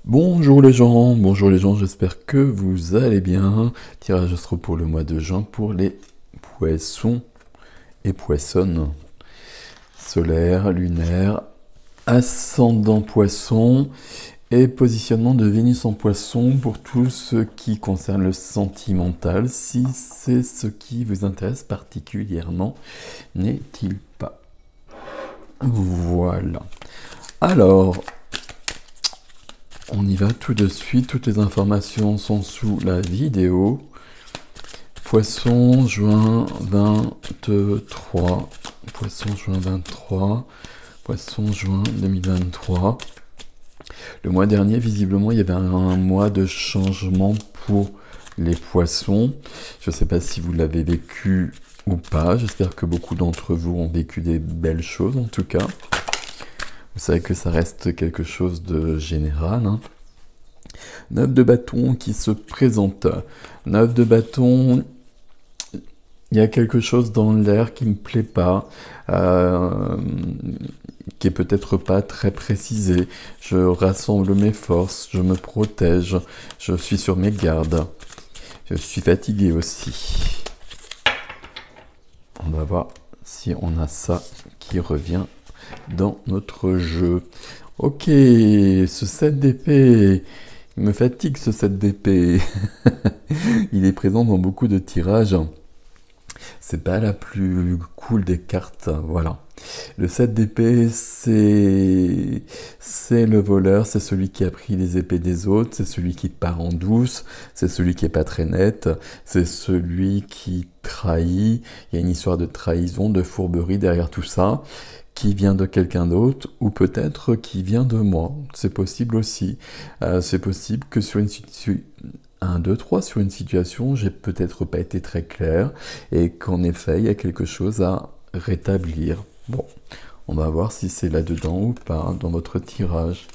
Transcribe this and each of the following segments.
Bonjour les gens, j'espère que vous allez bien. Tirage astro pour le mois de juin pour les poissons et poissonnes. Solaire, lunaire, ascendant poisson et positionnement de Vénus en poisson pour tout ce qui concerne le sentimental, si c'est ce qui vous intéresse particulièrement, n'est-il pas? Voilà. Alors, on y va tout de suite, toutes les informations sont sous la vidéo. Poisson, juin 23. Poisson, juin 23. Poisson, juin 2023. Le mois dernier, visiblement, il y avait un mois de changement pour les poissons. Je ne sais pas si vous l'avez vécu ou pas. J'espère que beaucoup d'entre vous ont vécu des belles choses, en tout cas. Vous savez que ça reste quelque chose de général. 9 de bâton qui se présente. 9 de bâton, il y a quelque chose dans l'air qui me plaît pas, qui est peut-être pas très précisé. Je rassemble mes forces, je me protège, je suis sur mes gardes. Je suis fatigué aussi. On va voir si on a ça qui revient dans notre jeu. Ok, ce 7 d'épée, il me fatigue ce 7 d'épée. Il est présent dans beaucoup de tirages. C'est pas la plus cool des cartes, voilà. Le 7 d'épée, c'est le voleur, c'est celui qui a pris les épées des autres, c'est celui qui part en douce, c'est celui qui est pas très net, c'est celui qui trahit. Il y a une histoire de trahison, de fourberie derrière tout ça, qui vient de quelqu'un d'autre, ou peut-être qui vient de moi. C'est possible aussi. C'est possible que sur une situation... 1, 2, 3, sur une situation, j'ai peut-être pas été très clair, et qu'en effet, il y a quelque chose à rétablir. Bon, on va voir si c'est là-dedans ou pas, dans votre tirage.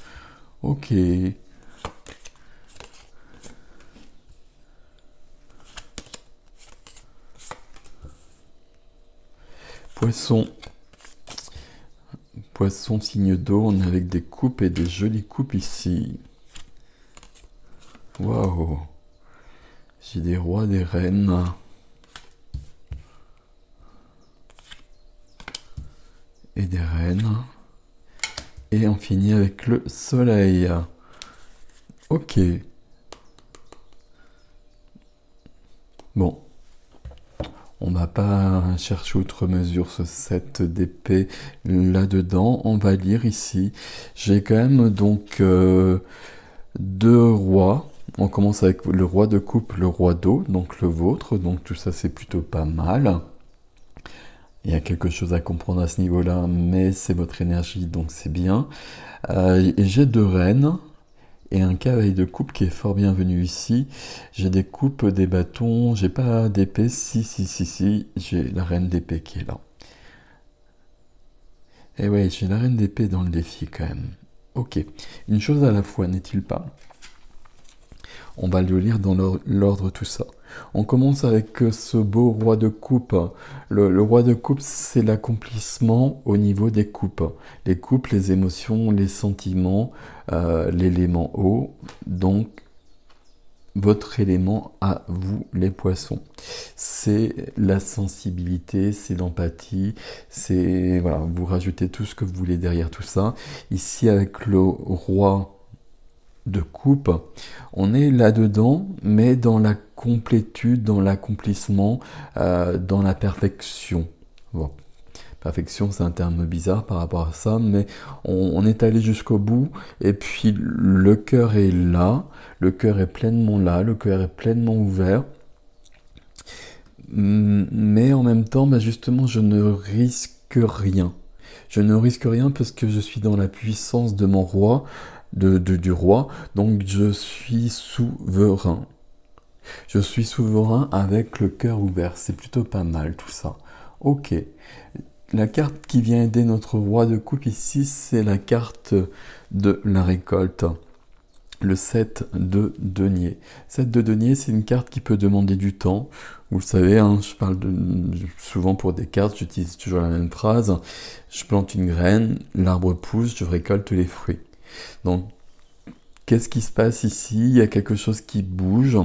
Ok. Poisson. Poisson, signe d'eau, on est avec des coupes et des jolies coupes ici. Waouh! J'ai des rois, des reines. Et des reines. Et on finit avec le soleil. Ok. Bon. On va pas chercher outre mesure ce 7 d'épée là-dedans. On va lire ici. J'ai quand même donc 2 rois. On commence avec le roi de coupe, le roi d'eau, donc le vôtre. Donc tout ça, c'est plutôt pas mal. Il y a quelque chose à comprendre à ce niveau-là, mais c'est votre énergie, donc c'est bien. Et j'ai 2 reines et un cavalier de coupe qui est fort bienvenu ici. J'ai des coupes, des bâtons, j'ai pas d'épée, si, j'ai la reine d'épée qui est là. Et ouais, j'ai la reine d'épée dans le défi quand même. Ok, une chose à la fois, n'est-il pas? On va le lire dans l'ordre tout ça. On commence avec ce beau roi de coupe. Le roi de coupe, c'est l'accomplissement au niveau des coupes. Les coupes, les émotions, les sentiments, l'élément eau. Donc, votre élément à vous, les poissons. C'est la sensibilité, c'est l'empathie, c'est... Voilà, vous rajoutez tout ce que vous voulez derrière tout ça. Ici, avec le roi de coupe, on est là-dedans, mais dans la complétude, dans l'accomplissement, dans la perfection. Bon. Perfection, c'est un terme bizarre par rapport à ça, mais on est allé jusqu'au bout, et puis le cœur est là, le cœur est pleinement là, le cœur est pleinement ouvert, mais en même temps, justement, je ne risque rien. Je ne risque rien parce que je suis dans la puissance de mon roi, du roi, donc je suis souverain. Je suis souverain avec le cœur ouvert, c'est plutôt pas mal tout ça. Ok, la carte qui vient aider notre roi de coupe ici, c'est la carte de la récolte. Le 7 de denier. 7 de denier, c'est une carte qui peut demander du temps. Vous le savez, je parle souvent pour des cartes, j'utilise toujours la même phrase. Je plante une graine, l'arbre pousse, je récolte les fruits. Donc, Qu'est-ce qui se passe ici? Il y a quelque chose qui bouge.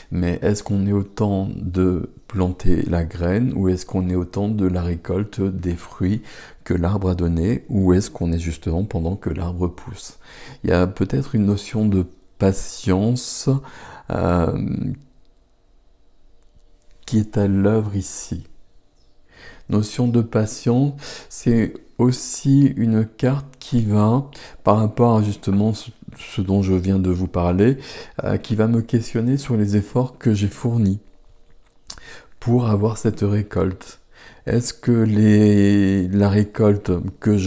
Mais est-ce qu'on est au temps de planter la graine ou est-ce qu'on est au temps de la récolte des fruits que l'arbre a donné ou est-ce qu'on est justement pendant que l'arbre pousse? Il y a peut-être une notion de patience qui est à l'œuvre ici. Notion de patience, c'est aussi une carte qui va, par rapport à justement ce dont je viens de vous parler, qui va me questionner sur les efforts que j'ai fournis pour avoir cette récolte. Est-ce que la récolte que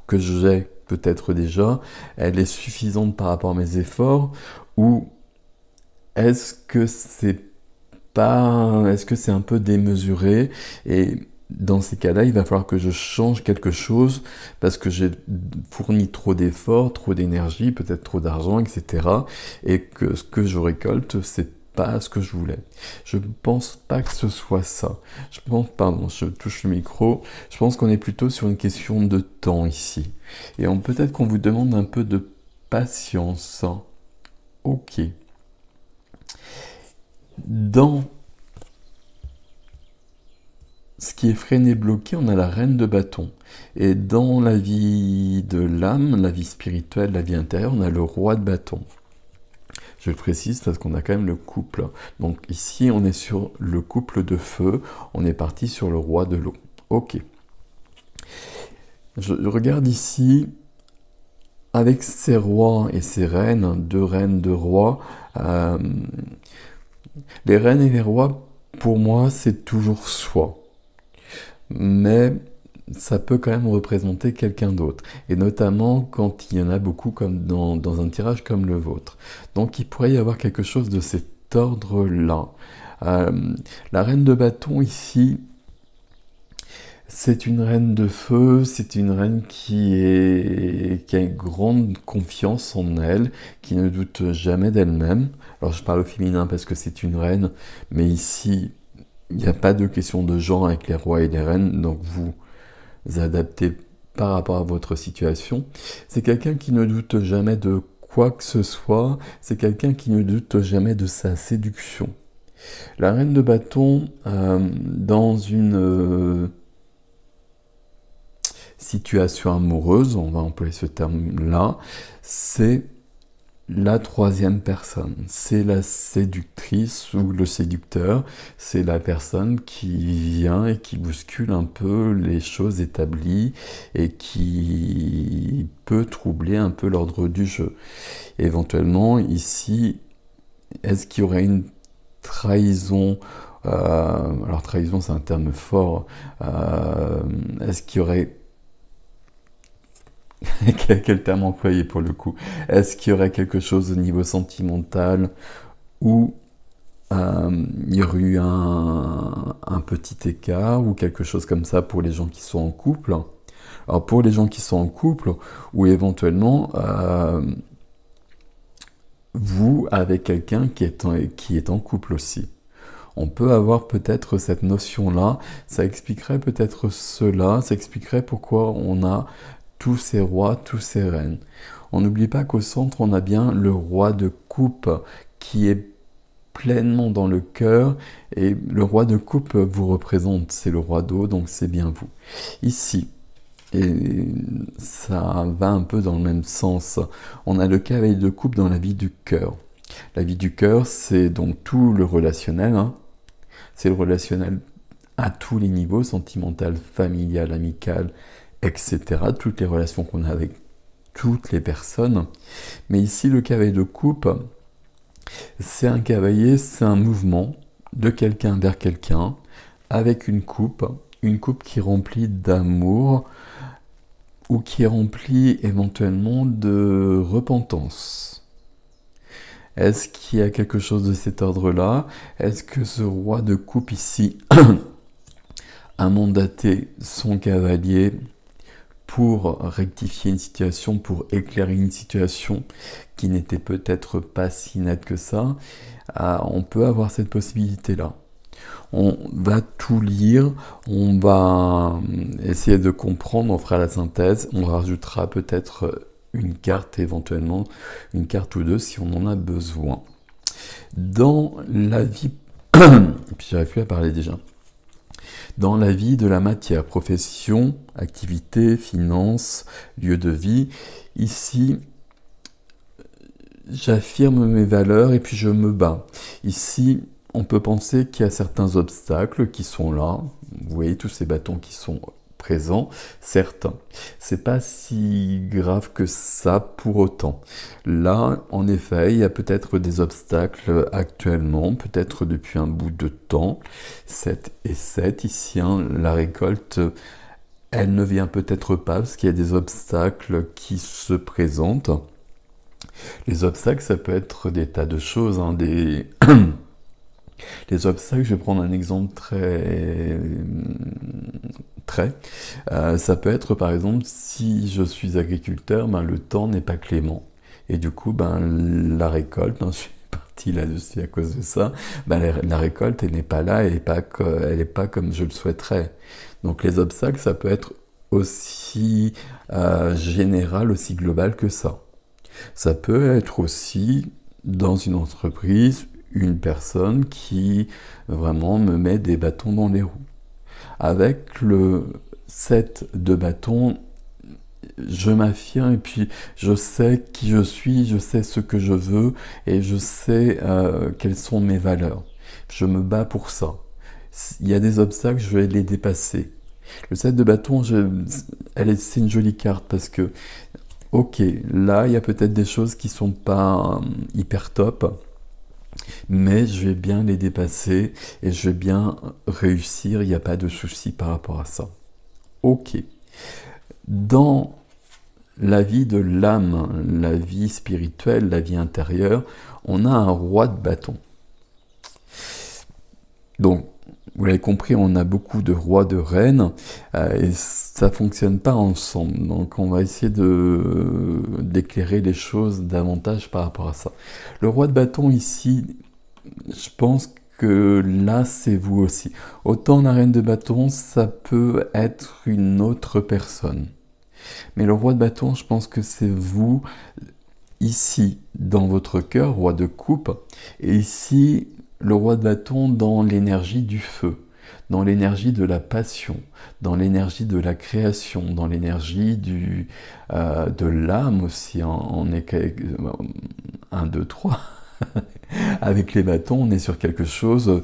que j'ai peut-être déjà, elle est suffisante par rapport à mes efforts ou est-ce que c'est un peu démesuré et dans ces cas-là, il va falloir que je change quelque chose parce que j'ai fourni trop d'efforts, trop d'énergie, peut-être trop d'argent, etc. Et que ce que je récolte, c'est pas ce que je voulais. Je pense pas que ce soit ça. Je touche le micro. Je pense qu'on est plutôt sur une question de temps ici. Et peut-être qu'on vous demande un peu de patience. Ok. Dans ce qui est freiné, bloqué, on a la reine de bâton. Et dans la vie de l'âme, la vie spirituelle, la vie intérieure, on a le roi de bâton. Je le précise parce qu'on a quand même le couple. Donc ici, on est sur le couple de feu. On est parti sur le roi de l'eau. Ok. Je regarde ici, avec ces rois et ces reines, deux reines, deux rois, les reines et les rois, pour moi, c'est toujours soi. Mais ça peut quand même représenter quelqu'un d'autre. Et notamment quand il y en a beaucoup comme dans un tirage comme le vôtre. Donc il pourrait y avoir quelque chose de cet ordre-là. La reine de bâton ici, c'est une reine de feu, c'est une reine qui a une grande confiance en elle, qui ne doute jamais d'elle-même. Alors je parle au féminin parce que c'est une reine, mais ici, il n'y a pas de question de genre avec les rois et les reines, donc vous adaptez par rapport à votre situation. C'est quelqu'un qui ne doute jamais de quoi que ce soit, c'est quelqu'un qui ne doute jamais de sa séduction. La reine de bâton, dans une situation amoureuse, on va employer ce terme-là, c'est la troisième personne, c'est la séductrice ou le séducteur, c'est la personne qui vient et qui bouscule un peu les choses établies et qui peut troubler un peu l'ordre du jeu. Éventuellement, ici, est-ce qu'il y aurait une trahison? Alors trahison, c'est un terme fort. Est-ce qu'il y aurait quel terme employer pour le coup? Est-ce qu'il y aurait quelque chose au niveau sentimental où il y aurait eu un petit écart ou quelque chose comme ça pour les gens qui sont en couple? Alors pour les gens qui sont en couple, ou éventuellement vous avec quelqu'un qui est en couple aussi. On peut avoir peut-être cette notion-là, ça expliquerait peut-être cela, ça expliquerait pourquoi on a tous ces rois, tous ces reines. On n'oublie pas qu'au centre, on a bien le roi de coupe qui est pleinement dans le cœur et le roi de coupe vous représente, c'est le roi d'eau, donc c'est bien vous. Ici, et ça va un peu dans le même sens, on a le cavalier de coupe dans la vie du cœur. La vie du cœur, c'est donc tout le relationnel, c'est le relationnel à tous les niveaux, sentimental, familial, amical, etc. Toutes les relations qu'on a avec toutes les personnes. Mais ici, le cavalier de coupe, c'est un cavalier, c'est un mouvement de quelqu'un vers quelqu'un, avec une coupe qui est remplie d'amour, ou qui est remplie éventuellement de repentance. Est-ce qu'il y a quelque chose de cet ordre-là? Est-ce que ce roi de coupe ici a mandaté son cavalier pour rectifier une situation, pour éclairer une situation qui n'était peut-être pas si nette que ça? On peut avoir cette possibilité-là. On va tout lire, on va essayer de comprendre, on fera la synthèse, on rajoutera peut-être une carte éventuellement, une carte ou deux si on en a besoin. Dans la vie, et puis j'arrive plus à parler déjà, dans la vie de la matière, profession, activité, finance, lieu de vie, ici, j'affirme mes valeurs et puis je me bats. Ici, on peut penser qu'il y a certains obstacles qui sont là. Vous voyez tous ces bâtons qui sont présents, certains. C'est pas si grave que ça pour autant. Là, en effet, il y a peut-être des obstacles actuellement, peut-être depuis un bout de temps. 7 et 7, ici, hein, la récolte, elle ne vient peut-être pas parce qu'il y a des obstacles qui se présentent. Les obstacles, ça peut être des tas de choses, hein, Les obstacles, je vais prendre un exemple ça peut être par exemple si je suis agriculteur, ben, le temps n'est pas clément. Et du coup, ben, la récolte, hein, je suis parti là-dessus à cause de ça, ben, la récolte, elle n'est pas là, elle n'est pas comme je le souhaiterais. Donc les obstacles, ça peut être aussi général, aussi global que ça. Ça peut être aussi dans une entreprise, une personne qui vraiment me met des bâtons dans les roues. Avec le 7 de bâton, je m'affirme et puis je sais qui je suis, je sais ce que je veux et je sais quelles sont mes valeurs. Je me bats pour ça. Il y a des obstacles, je vais les dépasser. Le 7 de bâton, c'est une jolie carte parce que, ok, là, il y a peut-être des choses qui sont pas hyper top, mais je vais bien les dépasser et je vais bien réussir, il n'y a pas de souci par rapport à ça. Ok. Dans la vie de l'âme, la vie spirituelle, la vie intérieure, on a un roi de bâton. Donc, vous l'avez compris, on a beaucoup de rois, de reines, et ça ne fonctionne pas ensemble. Donc on va essayer d'éclairer les choses davantage par rapport à ça. Le roi de bâton ici, je pense que là, c'est vous aussi. Autant la reine de bâton, ça peut être une autre personne. Mais le roi de bâton, je pense que c'est vous, ici, dans votre cœur, roi de coupe, et ici, le roi de bâton dans l'énergie du feu, dans l'énergie de la passion, dans l'énergie de la création, dans l'énergie de l'âme aussi. On est 1, 2, 3. Avec les bâtons, on est sur quelque chose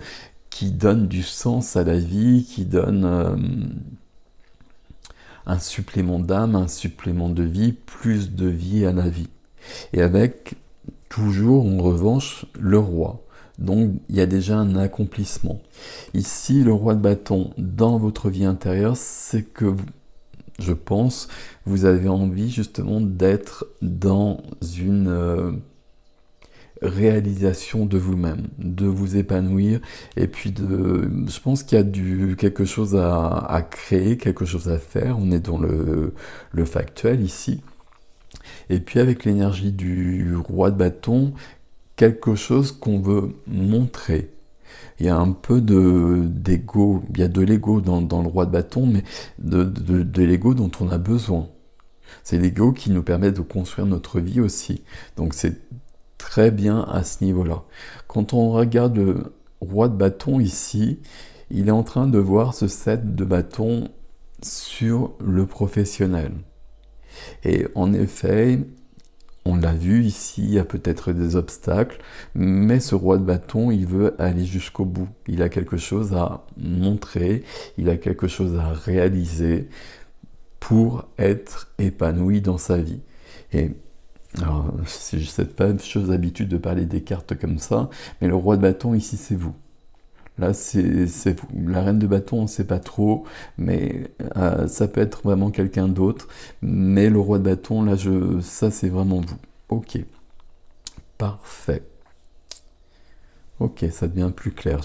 qui donne du sens à la vie, qui donne un supplément d'âme, un supplément de vie, plus de vie à la vie. Et avec toujours, en revanche, le roi. Donc, il y a déjà un accomplissement. Ici, le roi de bâton, dans votre vie intérieure, c'est que, je pense, vous avez envie justement d'être dans une réalisation de vous-même, de vous épanouir, et puis je pense qu'il y a quelque chose à créer, quelque chose à faire. On est dans le factuel ici. Et puis avec l'énergie du roi de bâton, quelque chose qu'on veut montrer. Il y a un peu d'ego, il y a de l'ego dans le roi de bâton, mais de l'ego dont on a besoin. C'est l'ego qui nous permet de construire notre vie aussi. Donc c'est très bien à ce niveau-là. Quand on regarde le roi de bâton ici, il est en train de voir ce 7 de bâton sur le professionnel. Et en effet, on l'a vu ici, il y a peut-être des obstacles, mais ce roi de bâton, il veut aller jusqu'au bout. Il a quelque chose à montrer, il a quelque chose à réaliser pour être épanoui dans sa vie. Et alors, c'est cette chose d'habitude de parler des cartes comme ça, mais le roi de bâton ici, c'est vous. Là, c'est vous. La reine de bâton, on ne sait pas trop, mais ça peut être vraiment quelqu'un d'autre. Mais le roi de bâton, là, ça, c'est vraiment vous. Ok. Parfait. Ok, ça devient plus clair.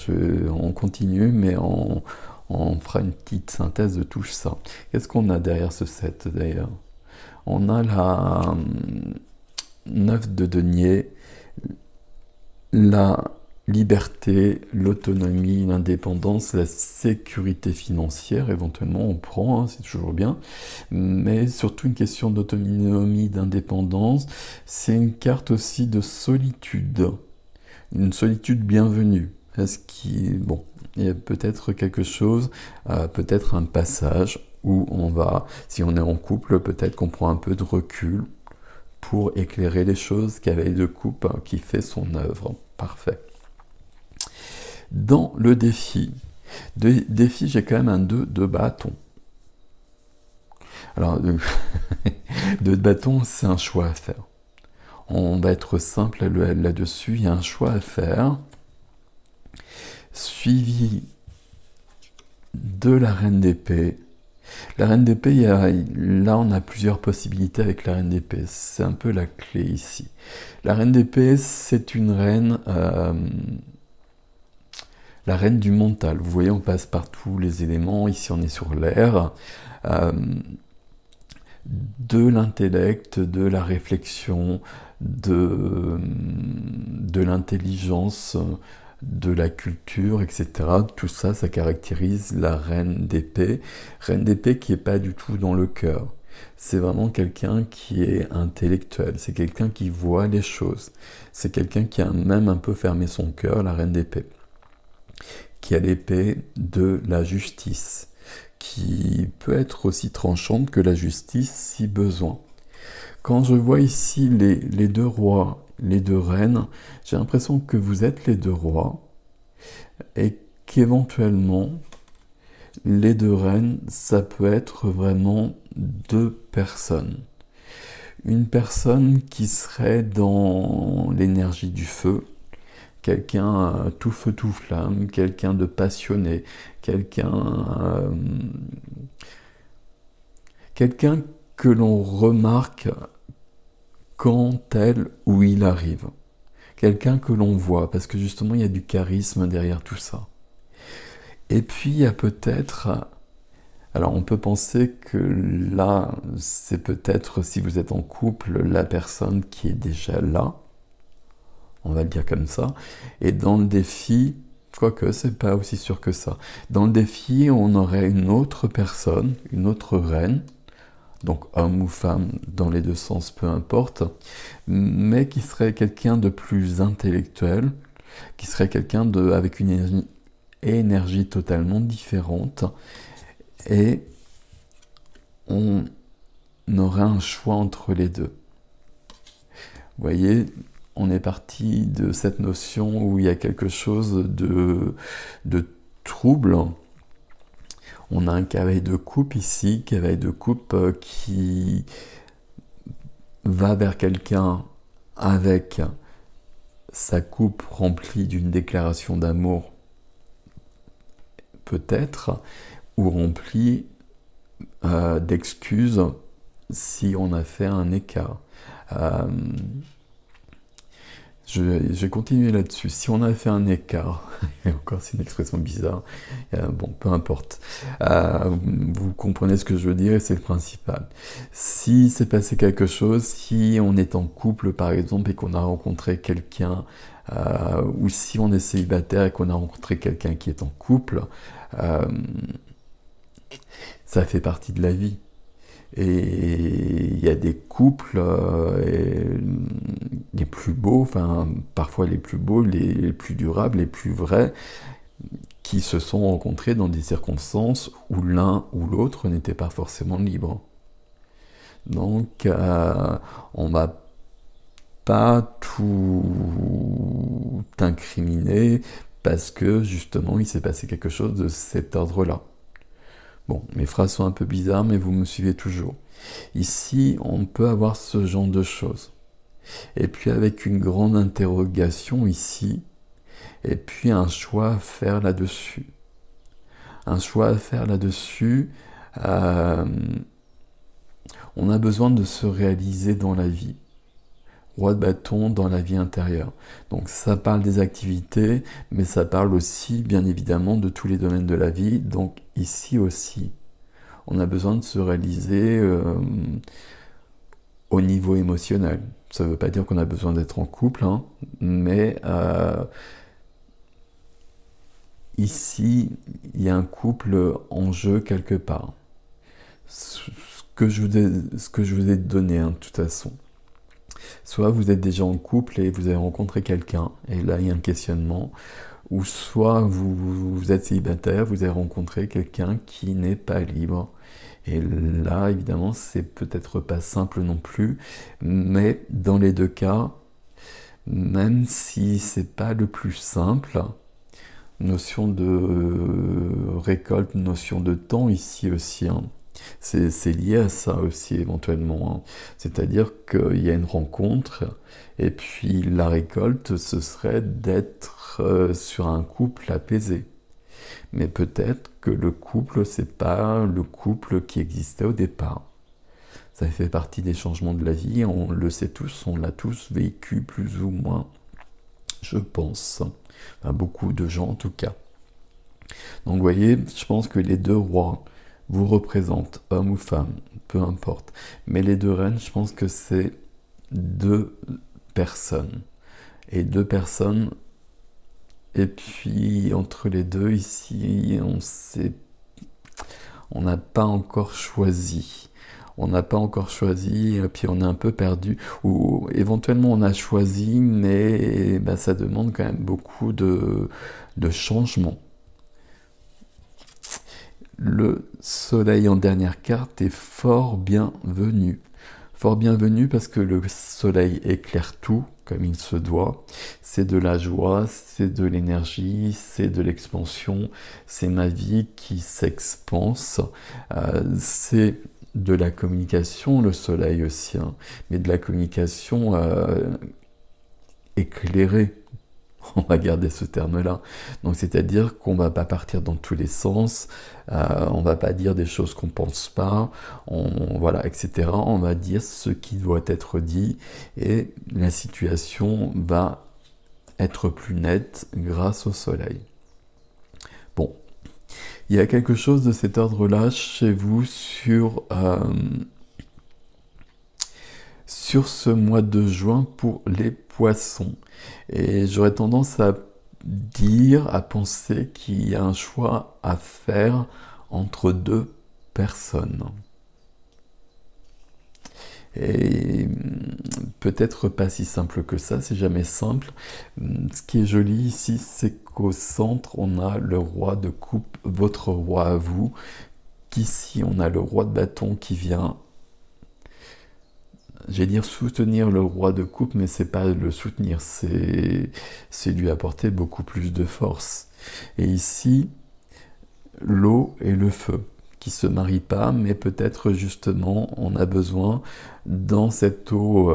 On continue, mais on fera une petite synthèse de tout ça. Qu'est-ce qu'on a derrière ce 7, d'ailleurs? On a la 9 de denier, la liberté, l'autonomie, l'indépendance, la sécurité financière, éventuellement on prend, hein, c'est toujours bien, mais surtout une question d'autonomie, d'indépendance. C'est une carte aussi de solitude, une solitude bienvenue. Est-ce qu'il, bon, il y a peut-être quelque chose, peut-être un passage où on va, si on est en couple, peut-être qu'on prend un peu de recul pour éclairer les choses, Cavalier de coupe qui fait son œuvre. Parfait. Dans le défi, j'ai quand même un 2 de bâton. Alors, 2 de bâton, c'est un choix à faire. On va être simple là-dessus, il y a un choix à faire. Suivi de la reine d'épée. La reine d'épée, là on a plusieurs possibilités avec la reine d'épée. C'est un peu la clé ici. La reine d'épée, c'est une reine... la reine du mental. Vous voyez, on passe par tous les éléments. Ici, on est sur l'air. De l'intellect, de la réflexion, de l'intelligence, de la culture, etc. Tout ça, ça caractérise la reine d'épée. Reine d'épée qui n'est pas du tout dans le cœur. C'est vraiment quelqu'un qui est intellectuel. C'est quelqu'un qui voit les choses. C'est quelqu'un qui a même un peu fermé son cœur, la reine d'épée. Qui a l'épée de la justice, qui peut être aussi tranchante que la justice si besoin. Quand je vois ici les deux rois, les deux reines, j'ai l'impression que vous êtes les deux rois et qu'éventuellement, les deux reines, ça peut être vraiment deux personnes. Une personne qui serait dans l'énergie du feu, quelqu'un tout feu tout flamme, quelqu'un de passionné, quelqu'un que l'on remarque quand elle ou il arrive, quelqu'un que l'on voit, parce que justement il y a du charisme derrière tout ça. Et puis il y a peut-être, alors on peut penser que là c'est peut-être, si vous êtes en couple, la personne qui est déjà là, on va le dire comme ça. Et dans le défi, quoique c'est pas aussi sûr que ça, dans le défi, on aurait une autre personne, une autre reine, donc homme ou femme, dans les deux sens, peu importe, mais qui serait quelqu'un de plus intellectuel, qui serait quelqu'un avec une énergie totalement différente, et on aurait un choix entre les deux. Vous voyez, on est parti de cette notion où il y a quelque chose de trouble. On a un cavalier de coupe ici, cavalier de coupe qui va vers quelqu'un avec sa coupe remplie d'une déclaration d'amour, peut-être, ou remplie d'excuses si on a fait un écart. Je vais continuer là-dessus. Si on a fait un écart, et encore c'est une expression bizarre, bon, peu importe. Vous comprenez ce que je veux dire et c'est le principal. Si s'est passé quelque chose, si on est en couple par exemple et qu'on a rencontré quelqu'un, ou si on est célibataire et qu'on a rencontré quelqu'un qui est en couple, ça fait partie de la vie. Et il y a des couples les plus beaux, enfin parfois les plus beaux, les plus durables, les plus vrais, qui se sont rencontrés dans des circonstances où l'un ou l'autre n'était pas forcément libre. Donc on ne va pas tout incriminer parce que justement il s'est passé quelque chose de cet ordre-là. Bon, mes phrases sont un peu bizarres, mais vous me suivez toujours. Ici, on peut avoir ce genre de choses. Et puis avec une grande interrogation ici, et puis un choix à faire là-dessus. Un choix à faire là-dessus, on a besoin de se réaliser dans la vie. Roi de bâton dans la vie intérieure. Donc ça parle des activités, mais ça parle aussi, bien évidemment, de tous les domaines de la vie. Donc ici aussi, on a besoin de se réaliser au niveau émotionnel. Ça ne veut pas dire qu'on a besoin d'être en couple, hein, mais ici, il y a un couple en jeu quelque part. Ce que je vous ai donné, hein, de toute façon. Soit vous êtes déjà en couple et vous avez rencontré quelqu'un, et là il y a un questionnement, ou soit vous êtes célibataire, vous avez rencontré quelqu'un qui n'est pas libre. Et là, évidemment, c'est peut-être pas simple non plus, mais dans les deux cas, même si c'est pas le plus simple, notion de récolte, notion de temps ici aussi, hein. C'est lié à ça aussi éventuellement, hein. C'est-à-dire qu'il y a une rencontre et puis la récolte, ce serait d'être sur un couple apaisé. Mais peut-être que le couple, c'est pas le couple qui existait au départ. Ça fait partie des changements de la vie, on le sait tous, on l'a tous vécu plus ou moins, je pense. Enfin, beaucoup de gens en tout cas. Donc vous voyez, je pense que les deux rois vous représentent, homme ou femme, peu importe. Mais les deux reines, je pense que c'est deux personnes. Et deux personnes, et puis entre les deux ici, on n'a pas encore choisi. On n'a pas encore choisi, et puis on est un peu perdu. Ou éventuellement on a choisi, mais ben, ça demande quand même beaucoup de changements. Le soleil en dernière carte est fort bienvenu. Fort bienvenu parce que le soleil éclaire tout comme il se doit. C'est de la joie, c'est de l'énergie, c'est de l'expansion, c'est ma vie qui s'expanse. C'est de la communication, le soleil aussi, hein, mais de la communication éclairée. On va garder ce terme-là. Donc, c'est-à-dire qu'on va pas partir dans tous les sens, on va pas dire des choses qu'on pense pas, voilà, etc. On va dire ce qui doit être dit et la situation va être plus nette grâce au soleil. Bon, il y a quelque chose de cet ordre-là chez vous sur ce mois de juin pour les poissons. Et j'aurais tendance à dire, à penser qu'il y a un choix à faire entre deux personnes. Et peut-être pas si simple que ça, c'est jamais simple. Ce qui est joli ici, c'est qu'au centre, on a le roi de coupe, votre roi à vous, qu'ici on a le roi de bâton qui vient, j'allais dire soutenir le roi de coupe, mais c'est pas le soutenir, c'est lui apporter beaucoup plus de force. Et ici, l'eau et le feu, qui se marient pas, mais peut-être justement on a besoin dans cette eau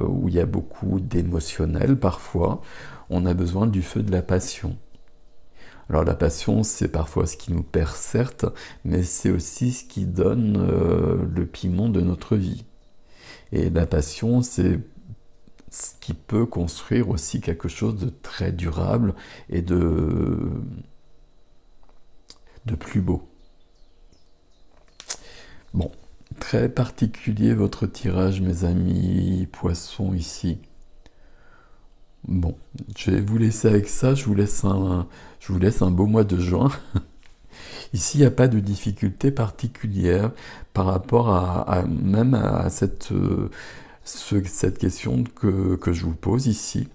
où il y a beaucoup d'émotionnel parfois, on a besoin du feu de la passion. Alors la passion, c'est parfois ce qui nous perd certes, mais c'est aussi ce qui donne le piment de notre vie. Et la passion, c'est ce qui peut construire aussi quelque chose de très durable et de plus beau. Bon, très particulier votre tirage, mes amis poissons ici. Bon, je vais vous laisser avec ça, je vous laisse un beau mois de juin. Ici, il n'y a pas de difficulté particulière par rapport même à cette question que je vous pose ici.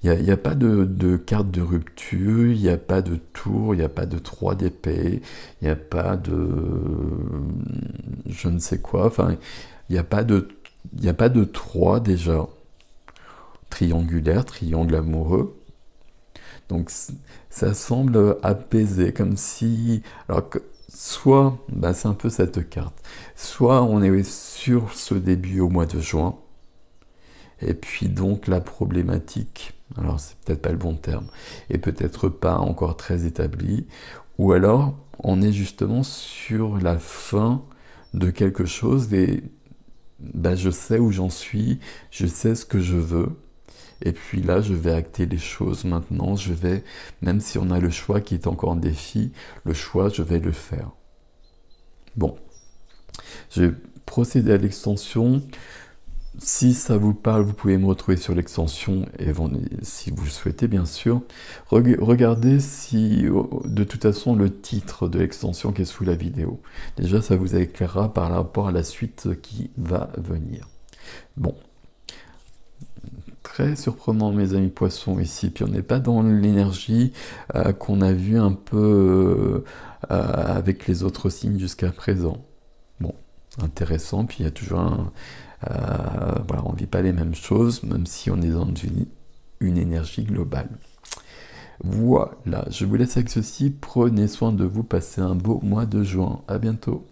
Il n'y a pas de carte de rupture, il n'y a pas de tour, il n'y a pas de 3 d'épée, il n'y a pas de je ne sais quoi, enfin, il n'y a pas de 3 déjà. Triangulaire, triangle amoureux. Donc ça semble apaisé, comme si... Alors que soit, bah, c'est un peu cette carte, soit on est sur ce début au mois de juin, et puis donc la problématique, alors c'est peut-être pas le bon terme, et peut-être pas encore très établie, ou alors on est justement sur la fin de quelque chose, et bah, je sais où j'en suis, je sais ce que je veux, et puis là, je vais acter les choses maintenant, même si on a le choix qui est encore en défi, le choix, je vais le faire. Bon, je vais procéder à l'extension. Si ça vous parle, vous pouvez me retrouver sur l'extension, et si vous le souhaitez bien sûr. Regardez si, de toute façon, le titre de l'extension qui est sous la vidéo. Déjà, ça vous éclairera par rapport à la suite qui va venir. Bon, très surprenant mes amis poissons ici, puis on n'est pas dans l'énergie qu'on a vu un peu avec les autres signes jusqu'à présent. Bon, intéressant, puis il y a toujours voilà, on ne vit pas les mêmes choses, même si on est dans une énergie globale. Voilà, je vous laisse avec ceci, prenez soin de vous, passez un beau mois de juin, à bientôt.